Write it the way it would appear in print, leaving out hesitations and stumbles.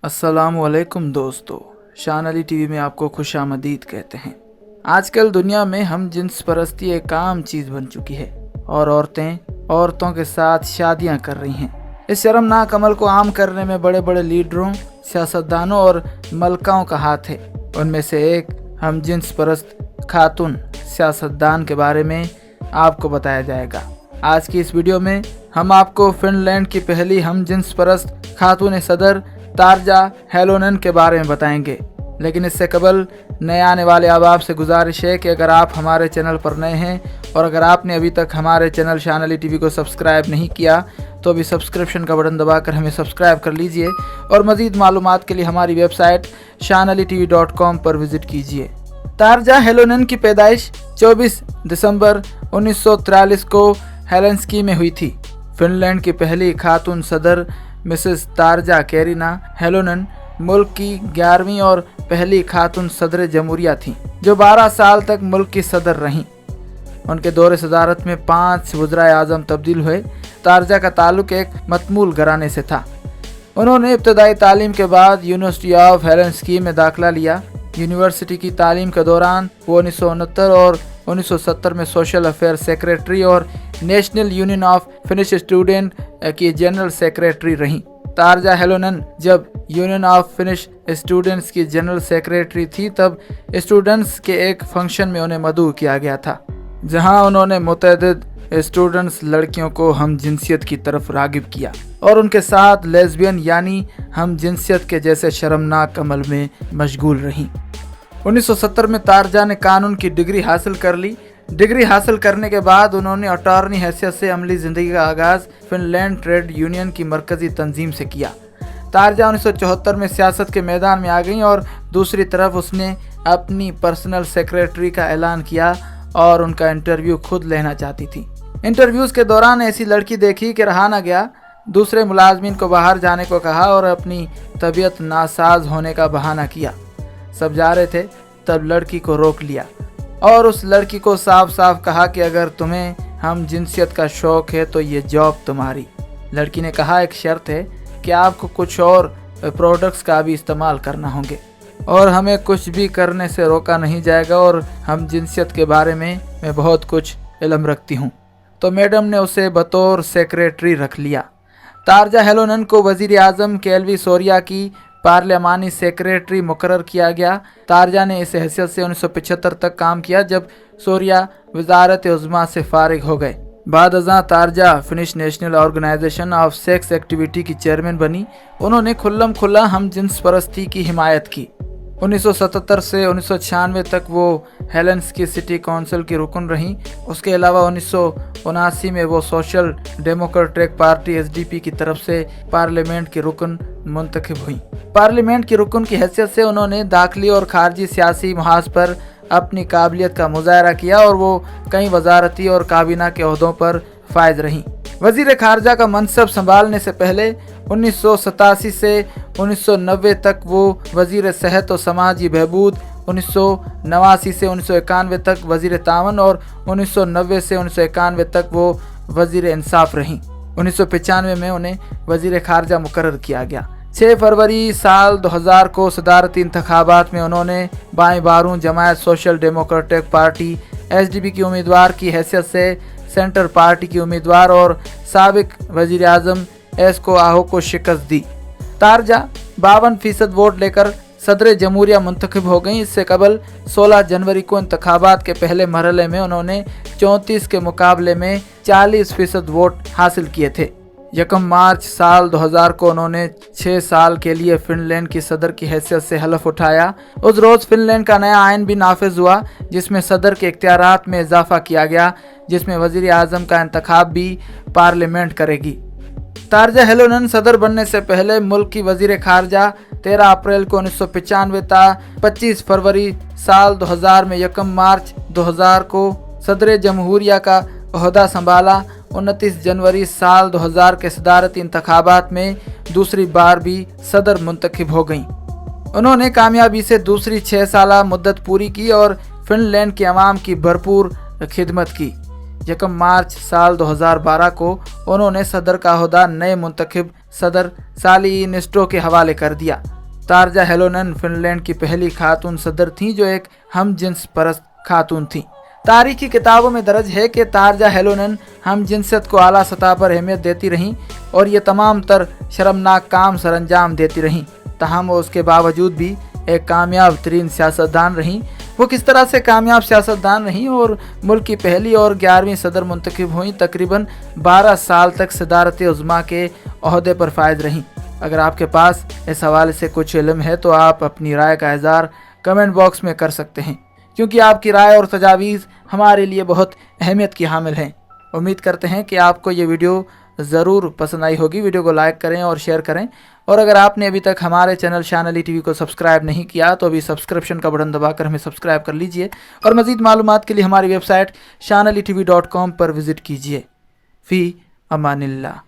अस्सलामुअलैकुम दोस्तों, शान अली टीवी में आपको खुशामदीद कहते हैं। आजकल दुनिया में हम जिन्स परस्ती एक आम चीज़ बन चुकी है और औरतों के साथ शादियां कर रही हैं। इस शर्मनाक अमल को आम करने में बड़े बड़े लीडरों, सियासतदानों और मलकाओं का हाथ है। उनमें से एक हम जिन्स परस्त खातून सियासतदान के बारे में आपको बताया जाएगा। आज की इस वीडियो में हम आपको फिनलैंड की पहली हम जिन्स परस्त खातून सदर तारजा हेलोनेन के बारे में बताएंगे। लेकिन इससे कबल नए आने वाले अहबाब से गुजारिश है कि अगर आप हमारे चैनल पर नए हैं और अगर आपने अभी तक हमारे चैनल शान अली टीवी को सब्सक्राइब नहीं किया तो अभी सब्सक्रिप्शन का बटन दबाकर हमें सब्सक्राइब कर लीजिए और मज़ीद मालूमात के लिए हमारी वेबसाइट shanalitv.com पर विज़िट कीजिए। तारजा हेलोनेन की पैदाइश 24 दिसंबर 1943 को हेलेंस्की में हुई थी। फिनलैंड की पहली खातून सदर मिसेस तारजा कैरिना हेलोनेन मुल्क की 11वीं और पहली खातून सदर जमहूरिया थीं, जो 12 साल तक मुल्क की सदर रहीं। उनके दौरे सदारत में 5 वज़राए आज़म तब्दील हुए। तारजा का ताल्लुक एक मतमूल घराने से था। उन्होंने इब्तदाई तालीम के बाद यूनिवर्सिटी ऑफ हेलेंस्की में दाखिला लिया। यूनिवर्सिटी की तालीम के दौरान वो 1969 और 1970 में सोशल अफेयर सेक्रेटरी और national union of finish student की जनरल सेक्रेटरी रहीं। तारजा हेलोनेन जब यूनियन ऑफ फिनिश स्टूडेंट्स की जनरल सेक्रेटरी थी तब स्टूडेंट्स के एक फंक्शन में उन्हें मदऊ किया गया था, जहां उन्होंने मुतअद्दिद स्टूडेंट्स लड़कियों को हम जिनसियत की तरफ रागिब किया और उनके साथ लेस्बियन यानी हम जिनसियत के जैसे शर्मनाक अमल में मशगूल रहीं। 1970 में तारजा ने कानून की डिग्री हासिल कर ली। डिग्री हासिल करने के बाद उन्होंने अटॉर्नी हैसियत से अमली ज़िंदगी का आगाज़ फिनलैंड ट्रेड यूनियन की मरकज़ी तंजीम से किया। तारजा 1974 में सियासत के मैदान में आ गईं और दूसरी तरफ उसने अपनी पर्सनल सेक्रेटरी का ऐलान किया और उनका इंटरव्यू खुद लेना चाहती थी। इंटरव्यूज़ के दौरान ऐसी लड़की देखी कि रहा न गया। दूसरे मुलाजमीन को बाहर जाने को कहा और अपनी तबीयत नासाज होने का बहाना किया। सब जा रहे थे तब लड़की को रोक लिया और उस लड़की को साफ साफ कहा कि अगर तुम्हें हम जिनसियत का शौक़ है तो ये जॉब तुम्हारी। लड़की ने कहा एक शर्त है कि आपको कुछ और प्रोडक्ट्स का भी इस्तेमाल करना होंगे और हमें कुछ भी करने से रोका नहीं जाएगा और हम जिनसियत के बारे में मैं बहुत कुछ इल्म रखती हूँ। तो मैडम ने उसे बतौर सेक्रेटरी रख लिया। तारजा हेलोनेन को वज़ीर आज़म केल्वी सोरिया की पार्लियामानी सेक्रेटरी मुकर्रर किया गया। तारजा ने इस हैसियत से 1975 तक काम किया जब सोरिया वज़ारत उज़्मा से फारिग हो गए। बाद अज़ां Tarja Finnish national organisation of sex activity की चेयरमैन बनी। उन्होंने खुल्लम खुल्ला हम जिन्स परस्ती की हिमायत की। 1977 से 1996 तक वो हेलेंस्की सिटी काउंसिल की रुकन रहीं। उसके अलावा 1979 में वो सोशल डेमोक्रेटिक पार्टी एसडीपी की तरफ से पार्लियामेंट की रुकन मुंतखब हुई। पार्लियामेंट की रुकन की हैसियत से उन्होंने दाखिली और खारजी सियासी महाज पर अपनी काबिलियत का मुजाहरा किया और वो कई वजारती और काबीना के ओहदों पर फायज रहीं। वज़ीर खारजा का मनसब संभालने से पहले 1987 से 1990 तक वो वज़ीर सेहत और समाजी बहबूद, 1989 से 1991 तक वज़ीर तावन और 1990 से 1991 तक वो वज़ीर इंसाफ रहीं। 1995 में उन्हें वज़ीर खारजा मुकर्रर किया गया। 6 फरवरी साल 2000 को सदारती इंतखाबात में उन्होंने बाएं बारूं जमायत सोशल डेमोक्रेटिक पार्टी एसडीपी की उम्मीदवार की हैसियत से सेंटर पार्टी की उम्मीदवार और साबिक वज़ीर आज़म एस्को आहू को शिकस्त दी। तारजा 52% वोट लेकर सदर जमहूरिया मुंतखब हो गई। इससे कबल 16 जनवरी को इंतखाबात के पहले मरहले में उन्होंने 34 के मुकाबले में 40% वोट हासिल किए थे। 1 मार्च साल 2000 को उन्होंने 6 साल के लिए फिनलैंड की सदर की हैसियत से हलफ उठाया। उस रोज़ फिनलैंड का नया आइन भी नाफिज हुआ जिसमें सदर के इख्तियारात में इजाफा किया गया, जिसमें वज़ीर आज़म का इंतखाब भी पार्लियामेंट करेगी। तारजा हेलोनेन सदर बनने से पहले मुल्क की वज़ीर खारजा 13 अप्रैल को 1995 था। 25 फरवरी साल 2000 में 1 मार्च 2000 को सदर जमहूरिया का ओहदा संभाला। 29 जनवरी साल 2000 के सदारती इंतखाबात में दूसरी बार भी सदर मुंतखब हो गईं। उन्होंने कामयाबी से दूसरी 6 साला मुद्दत पूरी की और फिनलैंड के अवाम की भरपूर खिदमत की। 1 मार्च साल 2012 को उन्होंने सदर का ओहदा नए मुंतखब सदर साली निस्टो के हवाले कर दिया। तारजा हेलोनन फिनलैंड की पहली खातून सदर थीं जो एक हम जिन्स परस्त खातून थीं। तारीखी किताबों में दर्ज है कि तारजा हेलोनन हम जिनसियत को आला सतह पर अहमियत देती रहीं और ये तमाम तर शर्मनाक काम सरंजाम देती रहीं। तहम वो उसके बावजूद भी एक कामयाब तरीन सियासतदान रहीं। वो किस तरह से कामयाब सियासतदान रहीं और मुल्क की पहली और 11वीं सदर मुंतखब हुई, तकरीबन 12 साल तक सदारत उज़्मा के ओहदे पर फायज रहीं। अगर आपके पास इस हवाले से कुछ इल्म है तो आप अपनी राय का इज़हार कमेंट बॉक्स में कर सकते हैं, क्योंकि आपकी राय और तजावीज़ हमारे लिए बहुत अहमियत की हामिल हैं। उम्मीद करते हैं कि आपको ये वीडियो ज़रूर पसंद आई होगी। वीडियो को लाइक करें और शेयर करें, और अगर आपने अभी तक हमारे चैनल शान अली टीवी को सब्सक्राइब नहीं किया तो अभी सब्सक्रिप्शन का बटन दबाकर हमें सब्सक्राइब कर लीजिए, और मज़ीद मालूमात के लिए हमारी वेबसाइट shanalitv.com पर विज़िट कीजिए। फ़ी अमानिल्लाह।